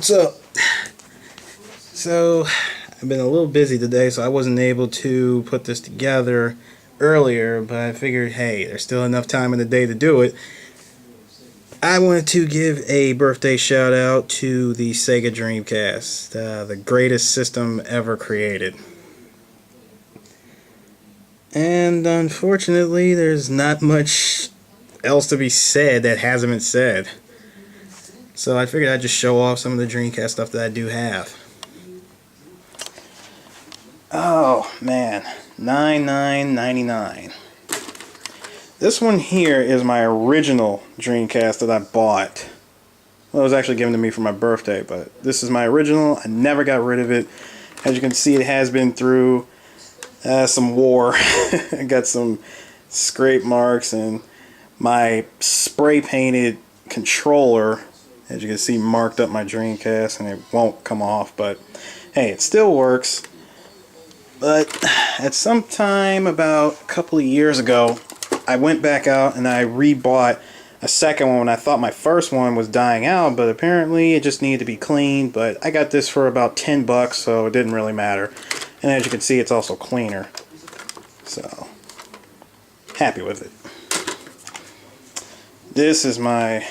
So, so I've been a little busy today, so I wasn't able to put this together earlier, but I figured, hey, there's still enough time in the day to do it. I wanted to give a birthday shout out to the Sega Dreamcast, the greatest system ever created. And unfortunately, there's not much else to be said that hasn't been said. So I figured I'd just show off some of the Dreamcast stuff that I do have. Oh man, $99.99. This one here is my original Dreamcast that I bought. Well, it was actually given to me for my birthday, but this is my original. I never got rid of it. As you can see, it has been through some war. I got some scrape marks, and my spray painted controller, as you can see, marked up my Dreamcast, and it won't come off, but hey, it still works. But at some time about a couple of years ago, I went back out and I rebought a second one when I thought my first one was dying out, but apparently it just needed to be cleaned. But I got this for about $10, so it didn't really matter. And as you can see, it's also cleaner. So, happy with it. This is my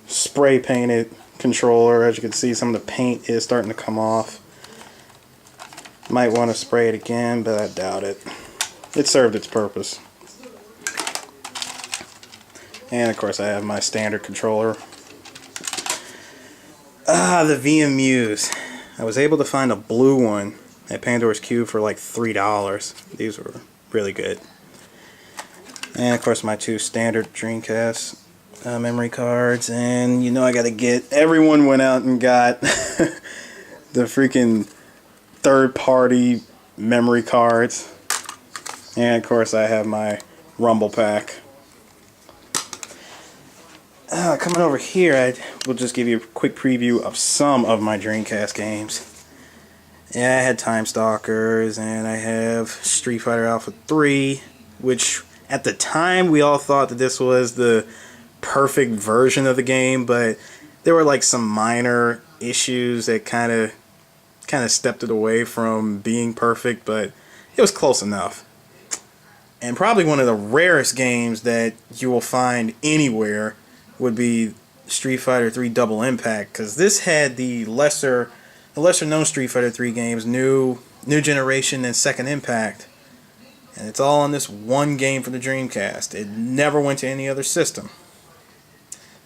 spray painted controller. As you can see, some of the paint is starting to come off. Might want to spray it again, but I doubt it. It served its purpose. And of course I have my standard controller. The VMUs. I was able to find a blue one at Pandora's Cube for like $3. These were really good. And of course my two standard Dreamcast memory cards. And you know I gotta get... Everyone went out and got the freaking third-party memory cards. And of course I have my Rumble Pack. Coming over here, I will just give you a quick preview of some of my Dreamcast games. Yeah, I had Time Stalkers, and I have Street Fighter Alpha 3, which at the time we all thought that this was the perfect version of the game, but there were like some minor issues that kind of stepped it away from being perfect, but it was close enough. And probably one of the rarest games that you will find anywhere would be Street Fighter 3 Double Impact, because this had the lesser known Street Fighter 3 games, New Generation and Second Impact, and it's all on this one game for the Dreamcast. It never went to any other system.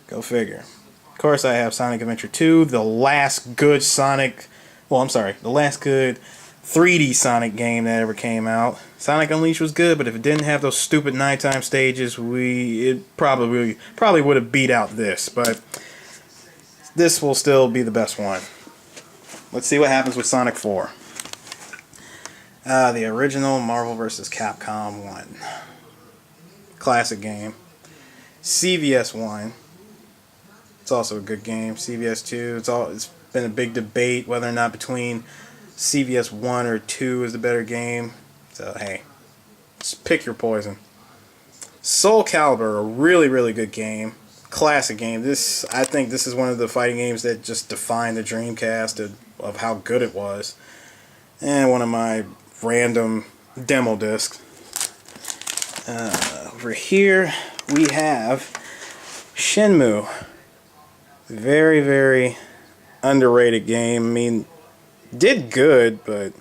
Go figure. Of course, I have Sonic Adventure 2, the last good the last good 3D Sonic game that ever came out. Sonic Unleashed was good, but if it didn't have those stupid nighttime stages, it probably would have beat out this. But this will still be the best one. Let's see what happens with Sonic 4. The original Marvel vs. Capcom 1. Classic game. CVS 1. It's also a good game. CVS 2. It's been a big debate whether or not between CVS 1 or 2 is the better game. So hey, just pick your poison. Soul Calibur, a really, really good game. Classic game. I think this is one of the fighting games that just defined the Dreamcast of how good it was. And one of my random demo discs. Over here we have Shenmue. Very, very underrated game. I mean, did good, but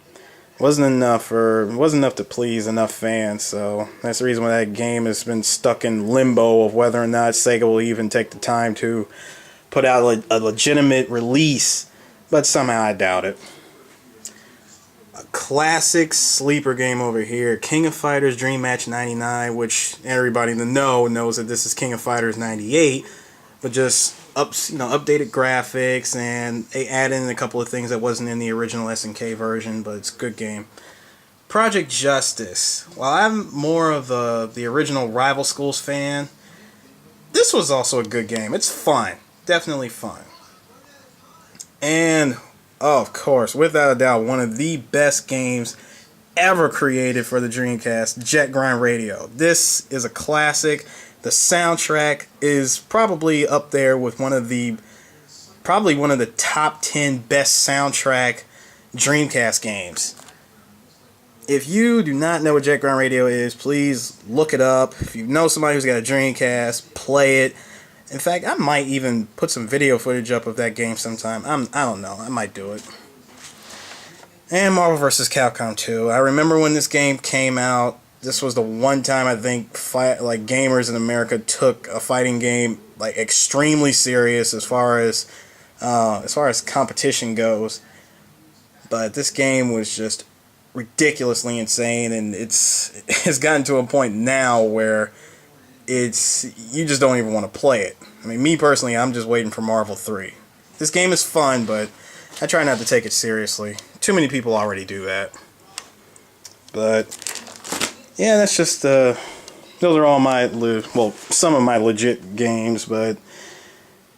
wasn't enough to please enough fans. So that's the reason why that game has been stuck in limbo of whether or not Sega will even take the time to put out a legitimate release. But somehow I doubt it. A classic sleeper game over here, King of Fighters Dream Match 99, which everybody in the know knows that this is King of Fighters 98, but just updated graphics, and they added in a couple of things that wasn't in the original SNK version, but it's a good game. Project Justice. While I'm more of the original Rival Schools fan, this was also a good game. It's fun. Definitely fun. And, of course, without a doubt, one of the best games ever created for the Dreamcast, Jet Grind Radio. This is a classic. The soundtrack is probably up there with one of the probably one of the top 10 best soundtrack Dreamcast games. If you do not know what Jet Ground Radio is, please look it up. If you know somebody who's got a Dreamcast, play it. In fact, I might even put some video footage up of that game sometime. I don't know. I might do it. And Marvel vs. Capcom 2. I remember when this game came out. This was the one time I think gamers in America took a fighting game like extremely serious as far as competition goes. But this game was just ridiculously insane, and it's gotten to a point now where you just don't even want to play it. I mean, me personally, I'm just waiting for Marvel 3. This game is fun, but I try not to take it seriously. Too many people already do that. But yeah, that's just those are all my some of my legit games. But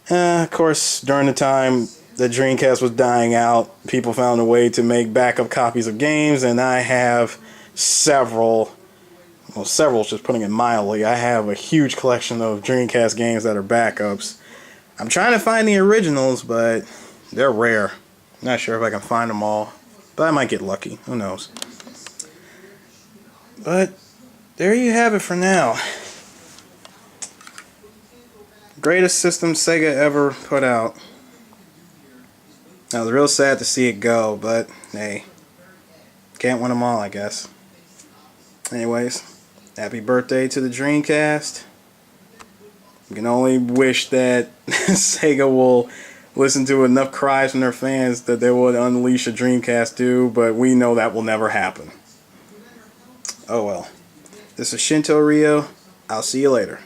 of course, during the time the Dreamcast was dying out, people found a way to make backup copies of games, and I have several. Well, several is just putting it mildly. I have a huge collection of Dreamcast games that are backups. I'm trying to find the originals, but they're rare. Not sure if I can find them all, but I might get lucky. Who knows? But there you have it for now. Greatest system Sega ever put out. I was real sad to see it go, but hey, can't win them all, I guess. Anyways, happy birthday to the Dreamcast. You can only wish that Sega will listen to enough cries from their fans that they would unleash a Dreamcast 2, but we know that will never happen. Oh well. This is Shinto Rio. I'll see you later.